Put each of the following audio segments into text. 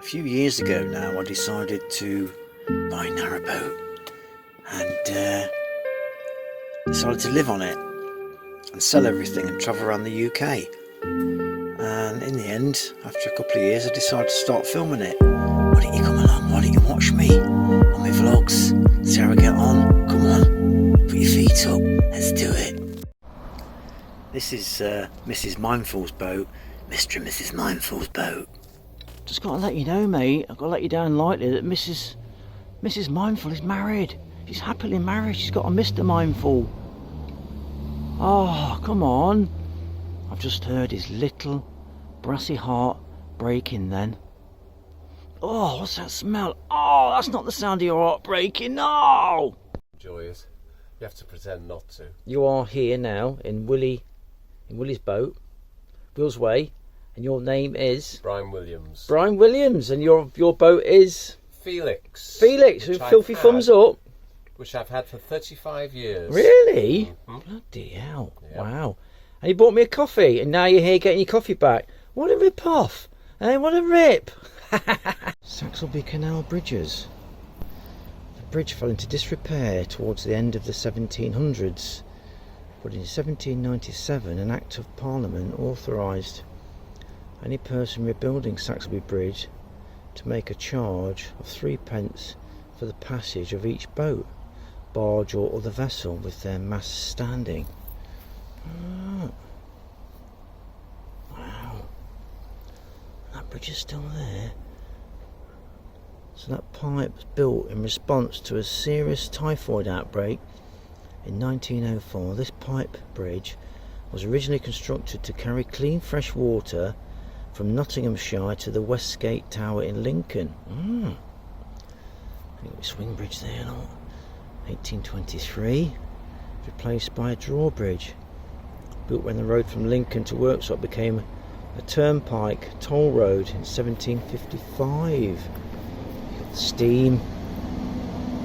A few years ago now, I decided to buy a narrowboat and decided to live on it and sell everything and travel around the UK. And in the end, after a couple of years, I decided to start filming it. Why don't you come along? Why don't you watch me on my vlogs? See how I get on? Come on, put your feet up. Let's do it. This is Mrs. Mindful's boat. Mr. and Mrs. Mindful's boat. Just got to let you know, mate. I've got to let you down lightly that Mrs. Mindful is married. She's happily married. She's got a Mr. Mindful. Oh, come on. I've just heard his little brassy heart breaking then. Oh, what's that smell? Oh, that's not the sound of your heart breaking. No! Enjoy it. You have to pretend not to. You are here now in Willie's boat, Will's Way, and your name is Brian Williams. Brian Williams, and your boat is Felix. Felix, with filthy thumbs up. Which I've had for 35 years. Really? Mm-hmm. Bloody hell! Yep. Wow! And you bought me a coffee, and now you're here getting your coffee back. What a rip off! Hey, what a rip! Saxilby Canal bridges. The bridge fell into disrepair towards the end of the 1700s, but in 1797 an Act of Parliament authorised any person rebuilding Saxilby Bridge to make a charge of 3p for the passage of each boat, barge or other vessel with their masts standing. Oh. Wow. That bridge is still there. So that pipe was built in response to a serious typhoid outbreak in 1904. This pipe bridge was originally constructed to carry clean fresh water from Nottinghamshire to the Westgate Tower in Lincoln. I think we swing bridge there, not 1823, replaced by a drawbridge built when the road from Lincoln to Worksop became a turnpike toll road in 1755. Steam,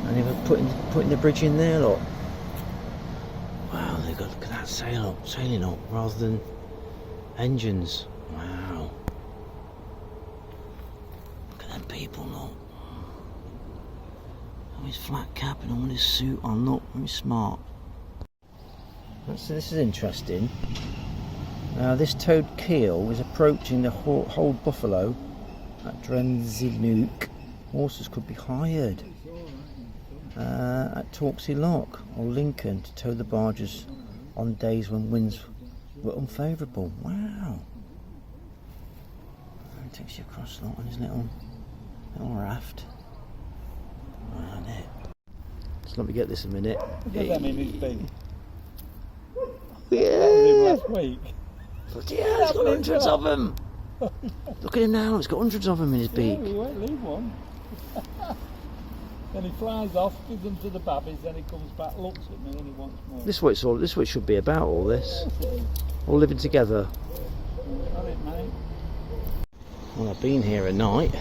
and they were putting the bridge in there, look. Wow, they got, look at that sailing up rather than engines. Wow. Look at them people, look. Oh, his flat cap and all his suit on, look, very smart. This is interesting. This towed keel is approaching the Hold Buffalo at Drenzinook. Horses could be hired at Torksey Lock or Lincoln to tow the barges on days when winds were unfavourable. Wow. It takes you across the lot on his little raft. Around it. Let's not forget this a minute. Look at them in his beak. Yeah. Last week. Yeah, it's got hundreds of them. Look at him now, it's got hundreds of them in his beak. Yeah, he won't leave one. Then he flies off, gives them to the babbies, then he comes back, looks at me, and he wants more. This is what it should be about, all this. All living together. Got it, mate. Well, I've been here at night.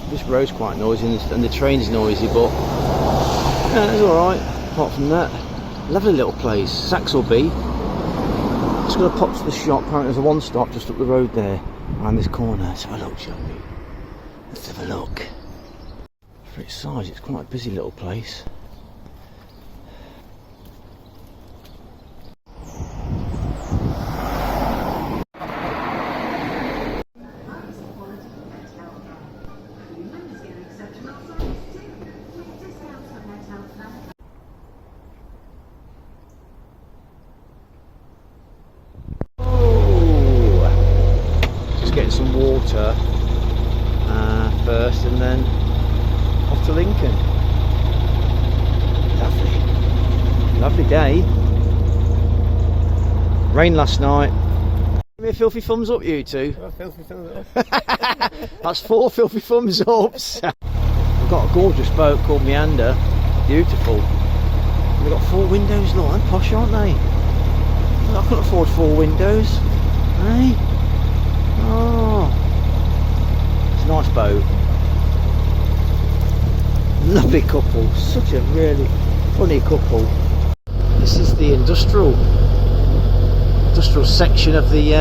This road's quite noisy and the train's noisy, but yeah, it's alright. Apart from that, lovely little place, Saxilby. Just going to pop to the shop. Apparently there's a one stop just up the road there, around this corner. Let's have a look, shall we? Let's have a look. For its size, it's quite a busy little place. Getting some water first and then off to Lincoln. Lovely day. Rain last night. Give me a filthy thumbs up, you two. Filthy thumbs up. That's 4 filthy thumbs ups. We've got a gorgeous boat called Meander. Beautiful. They've got 4 windows, look, they're posh, aren't they? I couldn't afford 4 windows. Hey? Oh, it's a nice boat. Lovely couple. Such a really funny couple. This is the industrial section of the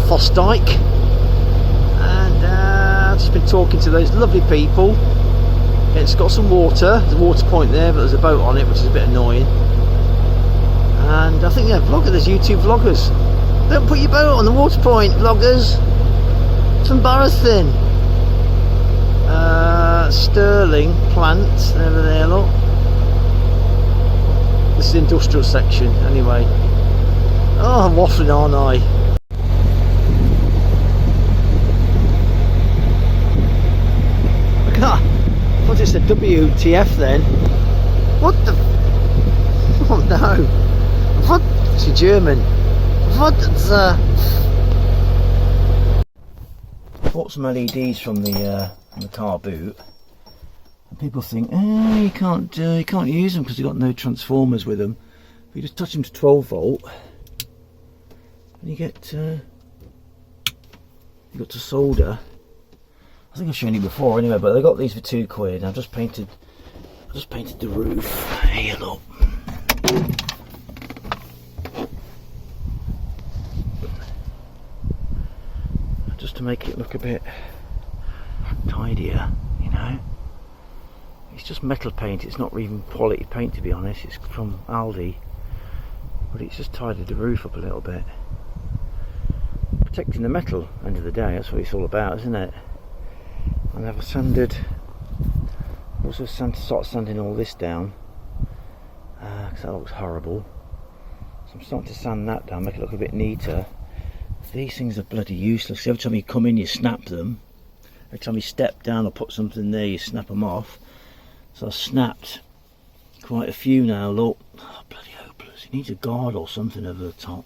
Foss Dyke, and I've just been talking to those lovely people. It's got some water, there's a water point there, but there's a boat on it, which is a bit annoying. And I think, yeah, there's YouTube vloggers. Don't put your boat on the water point, vloggers. It's embarrassing. Sterling plant over there, look. This is the industrial section, anyway. Oh, I'm waffling, aren't I? Look at that. I thought it's a WTF then. What the? Oh no. What? It's a German. What the? Bought some LEDs from the car boot. And people think, you can't use them because you've got no transformers with them. But you just touch them to 12 volt, and you get you got to solder. I think I've shown you before anyway, but they got these for £2. I've just painted the roof. Here, look. Just to make it look a bit tidier, you know. It's just metal paint, it's not even quality paint to be honest, it's from Aldi, but it's just tidied the roof up a little bit. Protecting the metal, end of the day, that's what it's all about, isn't it? And I've also started sanding all this down, because that looks horrible. So I'm starting to sand that down, make it look a bit neater. These things are bloody useless. Every time you come in you snap them. Every time you step down or put something there you snap them off. So I've snapped quite a few now, look. Oh, bloody hopeless. It needs a guard or something over the top.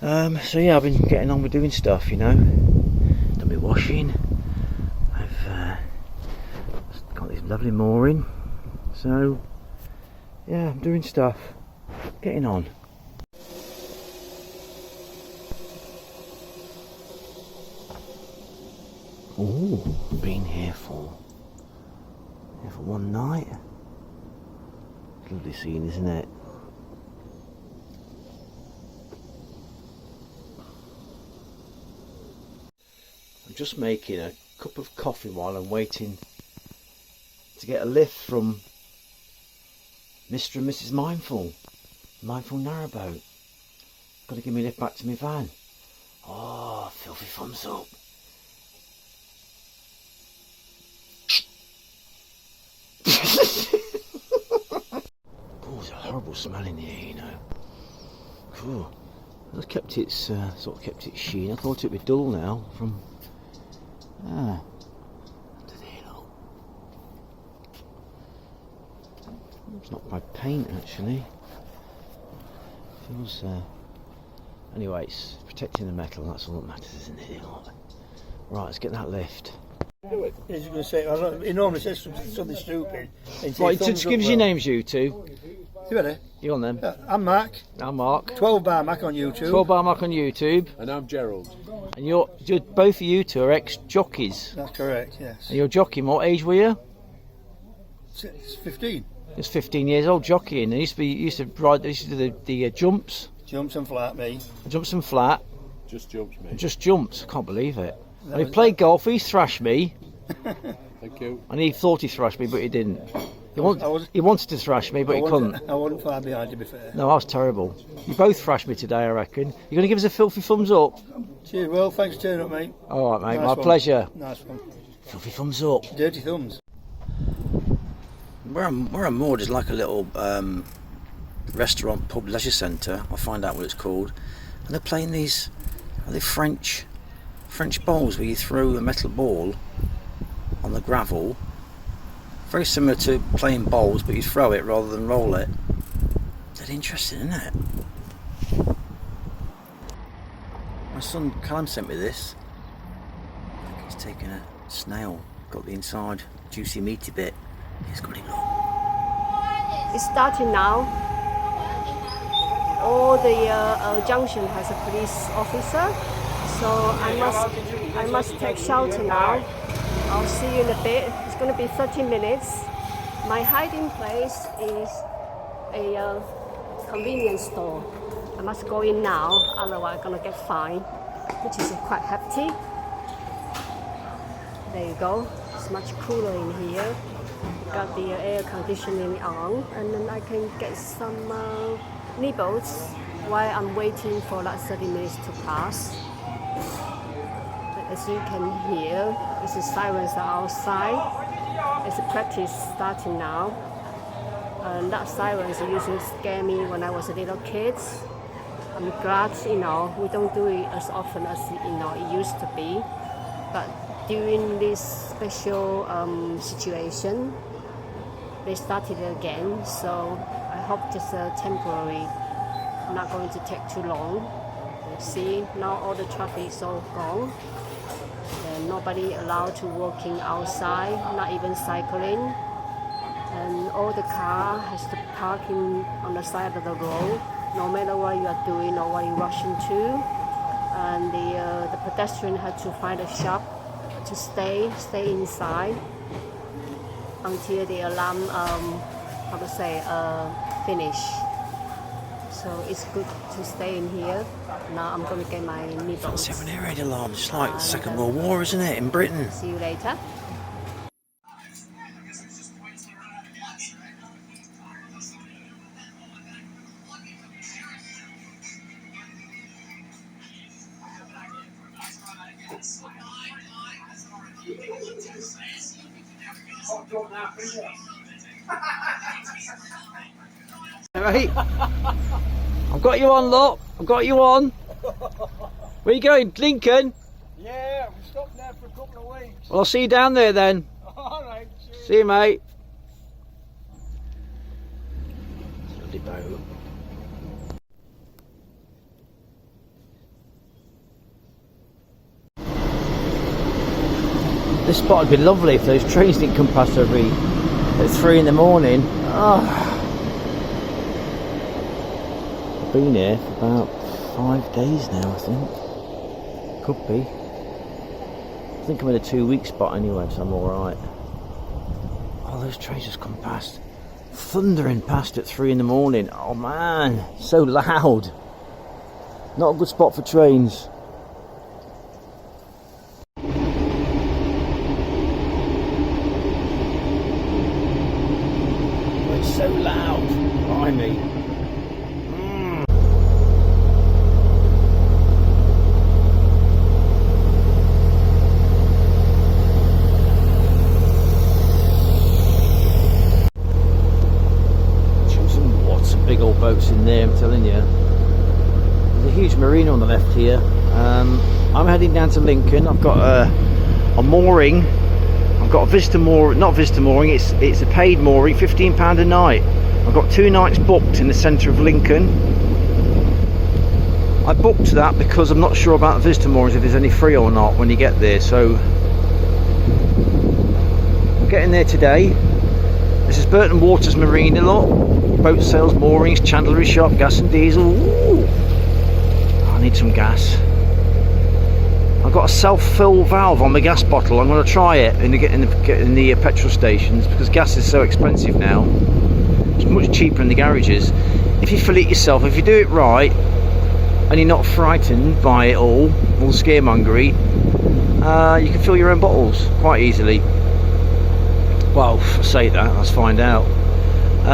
So yeah, I've been getting on with doing stuff, you know. Done my washing. I've got this lovely mooring. So yeah, I'm doing stuff. Getting on. Oh, been here for one night. Lovely scene, isn't it? I'm just making a cup of coffee while I'm waiting to get a lift from Mr. and Mrs. Mindful Narrowboat. Got to give me a lift back to my van. Oh, filthy thumbs up. Oh, it's a horrible smell in here, you know. Cool. I've kept its sort of kept its sheen. I thought it'd be dull now from under there, look. It's not bad paint actually. Feels anyway, it's protecting the metal, that's all that matters, isn't it? Right, let's get that lift. Do it. He's going to say, he normally says something stupid. Right, just give us your names, you two. You ready? You on then? I'm Mark. I'm Mark. 12 Bar Mac on YouTube. 12 Bar Mac on YouTube. And I'm Gerald. And you're both of you two are ex-jockeys. That's correct, yes. And you're jockeying. What age were you? It's 15. Just 15 years old jockeying. I used to do the jumps. Jumps and flat, me. Jumps and flat. Just jumps, mate. Just jumps. I can't believe it. And he played golf. He thrashed me. Thank you. And he thought he thrashed me, but he didn't. He wanted to thrash me, but he couldn't. I wasn't far behind, to be fair. No, I was terrible. You both thrashed me today, I reckon. You're going to give us a filthy thumbs up? Cheers, well, thanks for turning up, mate. All right, mate. Nice My one. pleasure. Nice one. Filthy thumbs up. Dirty thumbs. Where I'm moored is like a little restaurant, pub, leisure centre. I'll find out what it's called. And they're playing these, are they French bowls where you throw a metal ball on the gravel. Very similar to playing bowls, but you throw it rather than roll it. That's interesting, isn't it? My son Callum sent me this. I think he's taken a snail, got the inside juicy meaty bit. He's got it, look. It's starting now. All the junction has a police officer, so I must take shelter now. I'll see you in a bit. It's going to be 30 minutes. My hiding place is a convenience store. I must go in now, otherwise I'm going to get fined, which is quite hefty. There you go. It's much cooler in here. Got the air conditioning on, and then I can get some nibbles while I'm waiting for that 30 minutes to pass. As you can hear, this is sirens are outside. It's a practice starting now. And that sirens used to scare me when I was a little kid. I'm glad, we don't do it as often as, it used to be. But during this special situation, they started again. So I hope this temporary, not going to take too long. See, now all the traffic is all gone. And nobody allowed to walking outside, not even cycling. And all the car has to park on the side of the road, no matter what you are doing or what you're rushing to. And the pedestrian had to find a shop to stay inside until the alarm, finish. So it's good to stay in here. Now I'm going to get my nibbles. Fancy having air raid alarms. It's like the Second World War, isn't it, in Britain? See you later. Right. I've got you on, lot. I've got you on. Where you going, Lincoln? Yeah, we stopped there for a couple of weeks. Well, I'll see you down there then. Alright, See you, mate. Lovely boat. This spot would be lovely if those trains didn't come past at 3 in the morning. Oh. I've been here for about 5 days now, I think. Could be. I think I'm in a 2-week spot anyway, so I'm alright. Oh, those trains just come past. Thundering past at 3 in the morning. Oh man, so loud. Not a good spot for trains. It's so loud behind me. Boats in there, I'm telling you. There's a huge marina on the left here. I'm heading down to Lincoln. I've got a mooring. I've got a visitor mooring, not visitor mooring, it's a paid mooring, £15 a night. I've got 2 nights booked in the centre of Lincoln. I booked that because I'm not sure about the visitor moorings, if there's any free or not when you get there, so I'm getting there today. This is Burton Waters Marina, lot. Boat sales, moorings, chandlery shop, gas and diesel. Ooh. I need some gas. I've got a self-fill valve on my gas bottle. I'm going to try it in the petrol stations because gas is so expensive now. It's much cheaper in the garages. If you fill it yourself, if you do it right, and you're not frightened by it all the scaremongery, you can fill your own bottles quite easily. Well, I say that, let's find out.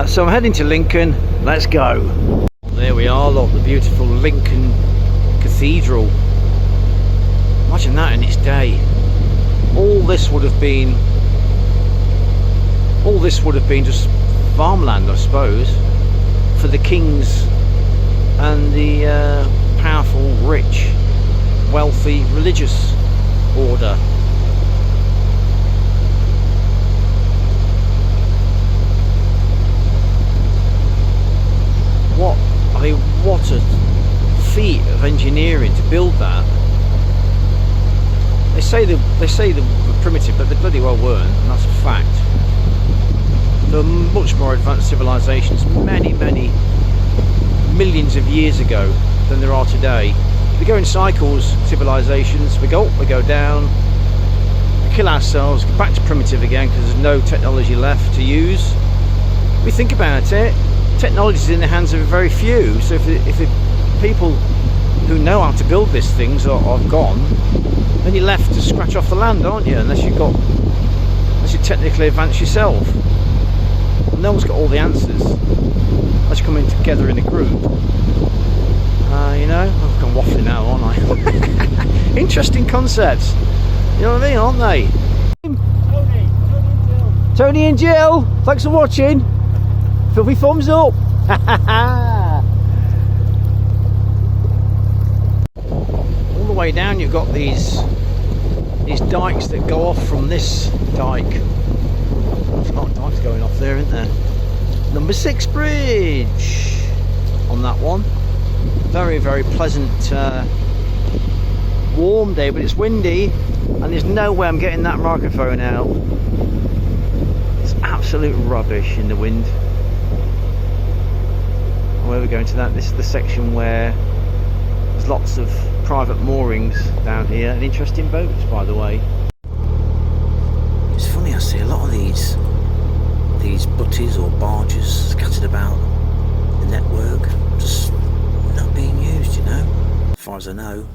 So I'm heading to Lincoln, let's go. There we are, look, the beautiful Lincoln Cathedral. Imagine that in its day. All this would have been just farmland, I suppose, for the kings and the powerful, rich, wealthy, religious order. What a feat of engineering to build that. They say they were primitive, but they bloody well weren't, and that's a fact. There are much more advanced civilizations many millions of years ago than there are today. We go in cycles, civilizations, we go up, we go down, we kill ourselves, go back to primitive again because there's no technology left to use. We think about it, technology is in the hands of very few, so if the people who know how to build these things are gone, then you're left to scratch off the land, aren't you? Unless you technically advance yourself. And no one's got all the answers. Unless you're coming together in a group. You know, I've gone waffling now, aren't I? Interesting concepts. You know what I mean, aren't they? Tony and Jill, thanks for watching. Filthy thumbs up. All the way down you've got these dikes that go off from this dike. There's a lot of dikes going off there, isn't there? Number 6 bridge on that one. Very, very pleasant, warm day, but it's windy, and there's no way I'm getting that microphone out. It's absolute rubbish in the wind. Where we're going to that, this is the section where there's lots of private moorings down here, and interesting boats, by the way. It's funny, I see a lot of these butties or barges scattered about the network, just not being used, you know, as far as I know.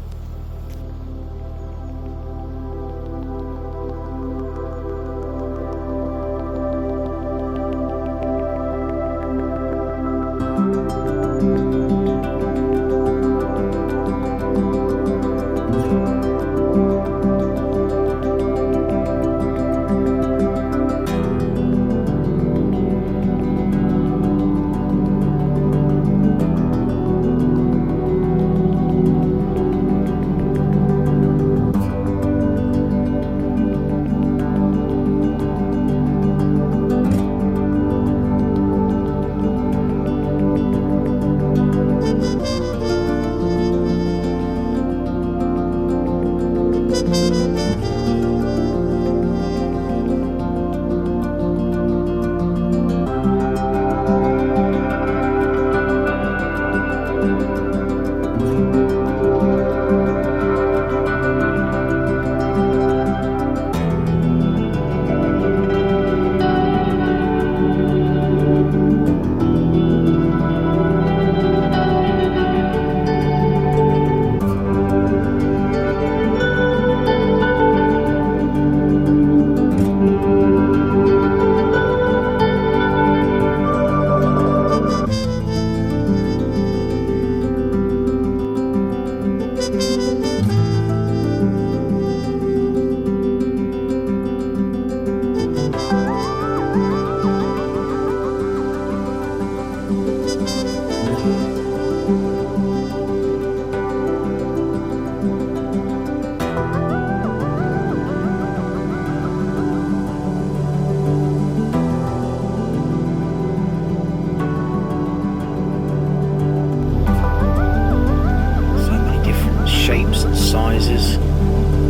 Shapes and sizes.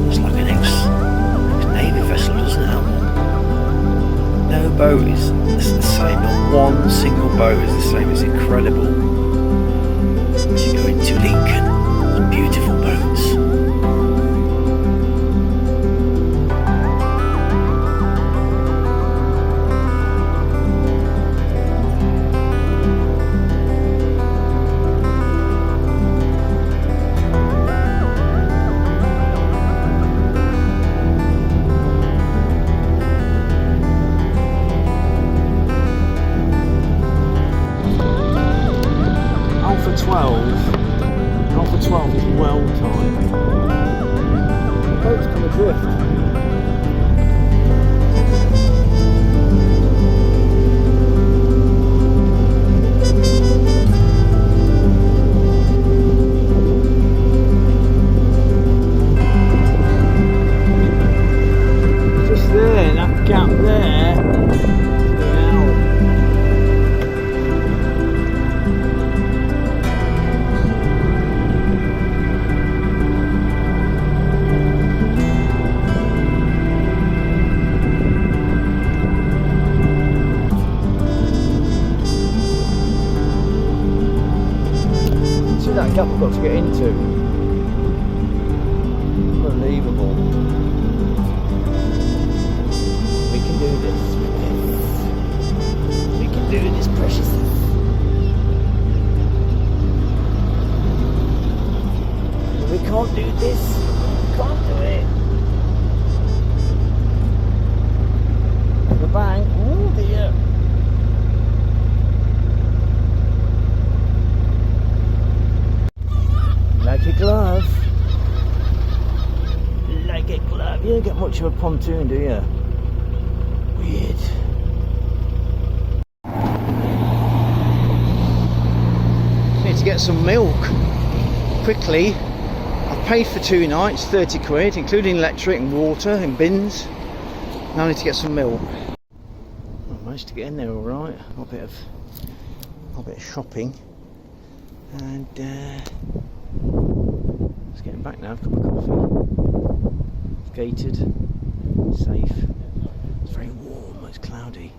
It's like an ex-Navy vessel, doesn't it? No boat is the same. Not one single boat is the same. It's incredible. As you go into Lincoln, some beautiful boats. Alpha 12 is well timed. The boat's come adrift. Just there, that gap there. much of a pontoon, do you? Weird. Need to get some milk quickly. I've paid for 2 nights, 30 quid, including electric and water in bins. Now I need to get some milk. I managed to get in there all right. Got a bit of shopping, and just getting back now. I've got my coffee. It's gated, safe. It's very warm. It's cloudy.